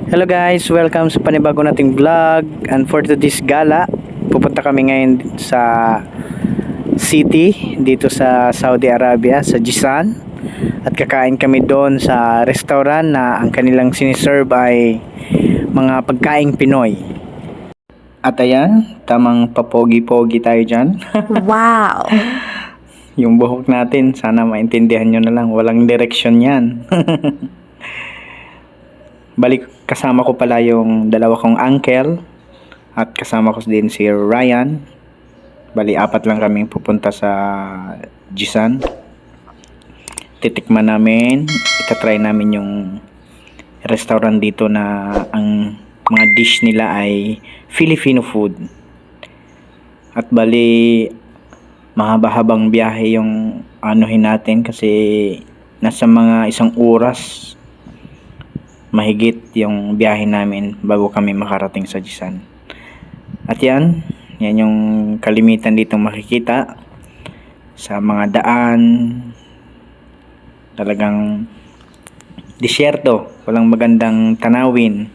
Hello guys, welcome sa panibago nating vlog. And for today's gala, pupunta kami ngayon sa city dito sa Saudi Arabia, sa Jisan. At kakain kami doon sa restaurant na ang kanilang siniserve ay mga pagkaing Pinoy. At ayan, tamang papogi-pogi tayo dyan. Wow! Yung buhok natin, sana maintindihan nyo na lang, walang direksyon yan. Balik, kasama ko pala yung dalawa kong uncle at kasama ko din si Ryan. Bali, 4 lang kaming pupunta sa Jisan. Titikman namin, itatry namin yung restaurant dito na ang mga dish nila ay Filipino food. At bali, mahaba-habang biyahe yung anuhin natin kasi nasa mga 1 oras mahigit yung biyahe namin bago kami makarating sa Jisan. At yan yung kalimitan dito makikita sa mga daan. Talagang disyerto, walang magandang tanawin.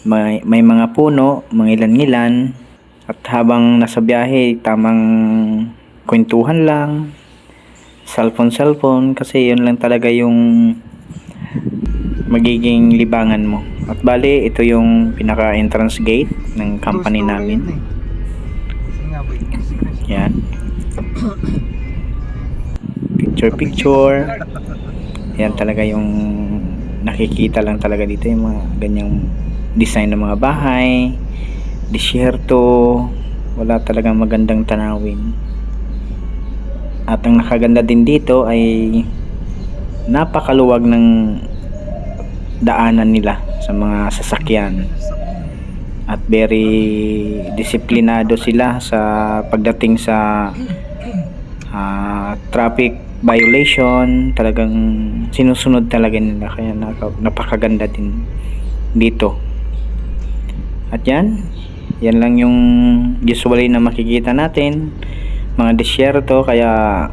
May mga puno, mga ilan-ilan. At habang nasa biyahe, tamang kwentuhan lang, cellphone kasi yun lang talaga yung magiging libangan mo. At bali, ito yung pinaka entrance gate ng company namin. Yan. Picture. Yan talaga yung nakikita lang talaga dito, yung mga ganyang design ng mga bahay, disyerto, wala talagang magandang tanawin. At ang nakaganda din dito ay napakaluwag ng daanan nila sa mga sasakyan at very disiplinado sila sa pagdating sa traffic violation. Talagang sinusunod talaga nila, kaya napakaganda din dito. At yan lang yung usually na makikita natin, mga disyerto, kaya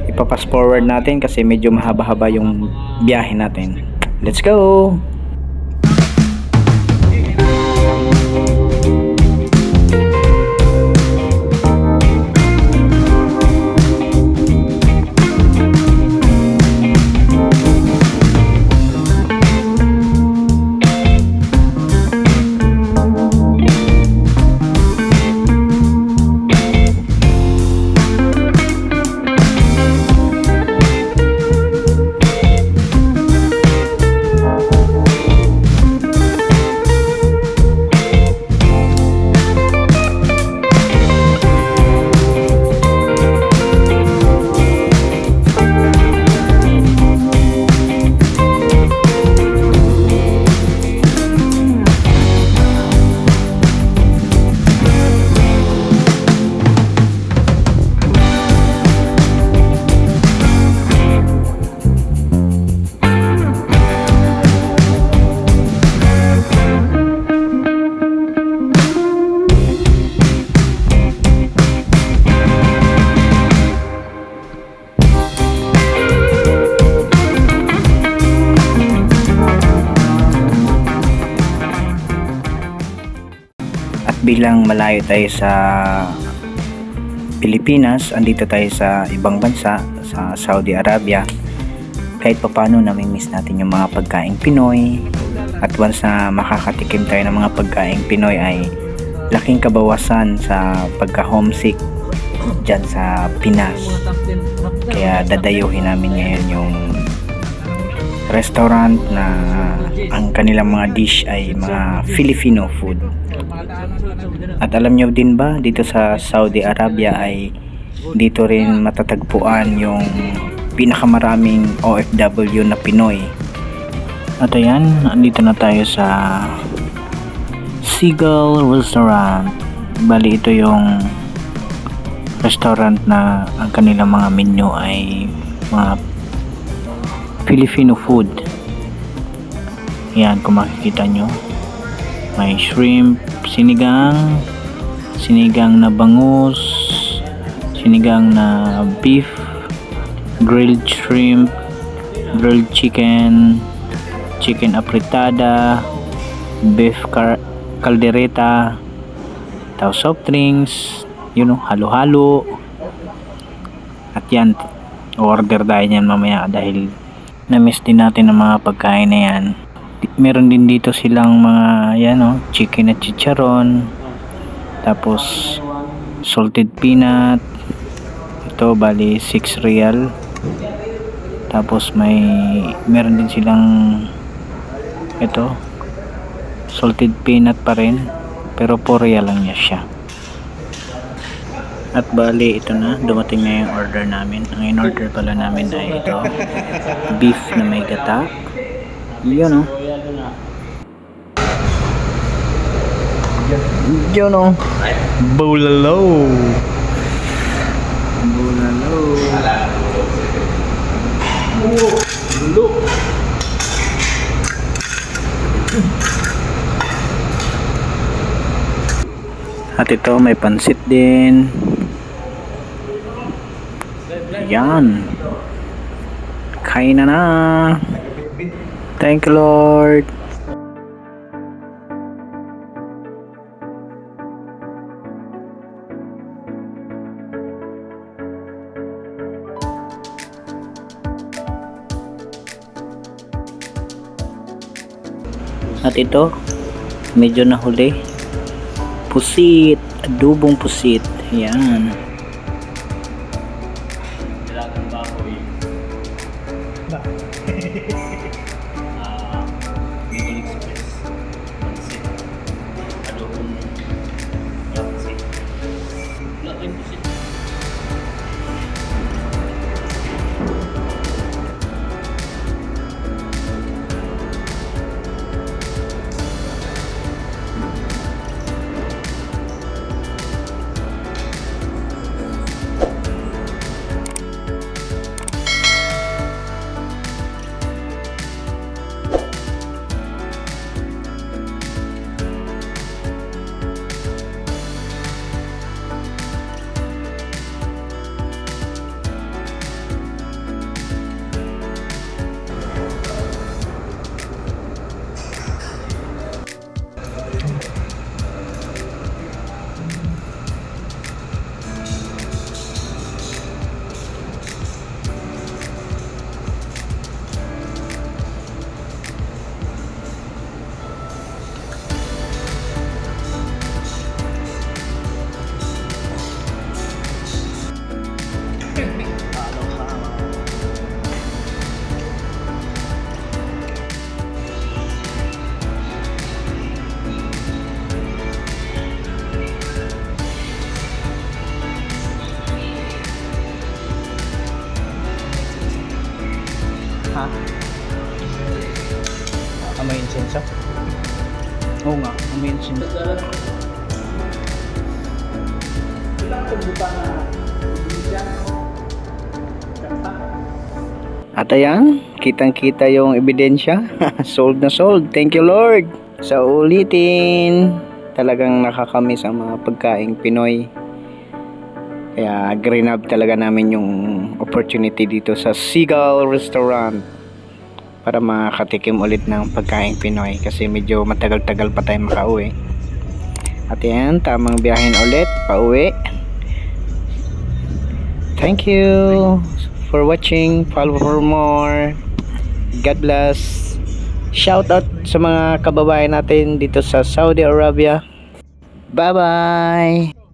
ipapass forward natin kasi medyo mahaba-haba yung biyahe natin. Let's go! Bilang malayo tayo sa Pilipinas, andito tayo sa ibang bansa, sa Saudi Arabia, kahit papano nami-miss natin yung mga pagkaing Pinoy. At once na makakatikim tayo ng mga pagkaing Pinoy ay laking kabawasan sa pagka-homesick dyan sa Pinas. Kaya dadayuhin namin ngayon yung restaurant na ang kanilang mga dish ay mga Filipino food. At alam nyo din ba, dito sa Saudi Arabia ay dito rin matatagpuan yung pinakamaraming OFW na Pinoy. At ayan, andito na tayo sa Seagull Restaurant. Bali, ito yung restaurant na ang kanilang mga menu ay mga Filipino food. Yan, kung makikita nyo, may shrimp, sinigang na bangus, sinigang na beef, grilled shrimp, grilled chicken, chicken apritada, beef caldereta, tapos soft drinks, halo-halo. At yan, order tayo yan mamaya dahil na-miss din natin ang mga pagkain na yan. Meron din dito silang mga chicken at chicharon, tapos salted peanut. Ito bali 6 real. Tapos meron din silang salted peanut pa rin, pero 4 real lang niya siya. At bali ito na, dumating na yung order namin. Ang in-order pala namin ay ito, beef na may gata. Yun bulalo. At ito may pansit din. Yan. Kain na. Thank you, Lord. At ito, medyo nahuli. Pusit, adobong pusit. Yan. Nilagang baboy. Bicol Express. Pansit. Adobong pansit. Wala pa yung pusit. Ha? Amoy insenso? Oo nga, amoy insenso. At ayan, kitang-kita yung ebidensya. Sold na sold. Thank you, Lord. Sa ulitin, talagang nakakamiss ang mga pagkaing Pinoy. Kaya grab talaga namin yung opportunity dito sa Seagull Restaurant para makatikim ulit ng pagkaing Pinoy kasi medyo matagal-tagal pa tayo makauwi. At yan, tamang biyahin ulit pauwi. Thank you for watching. Follow for more. God bless. Shout out sa mga kababayan natin dito sa Saudi Arabia. Bye bye.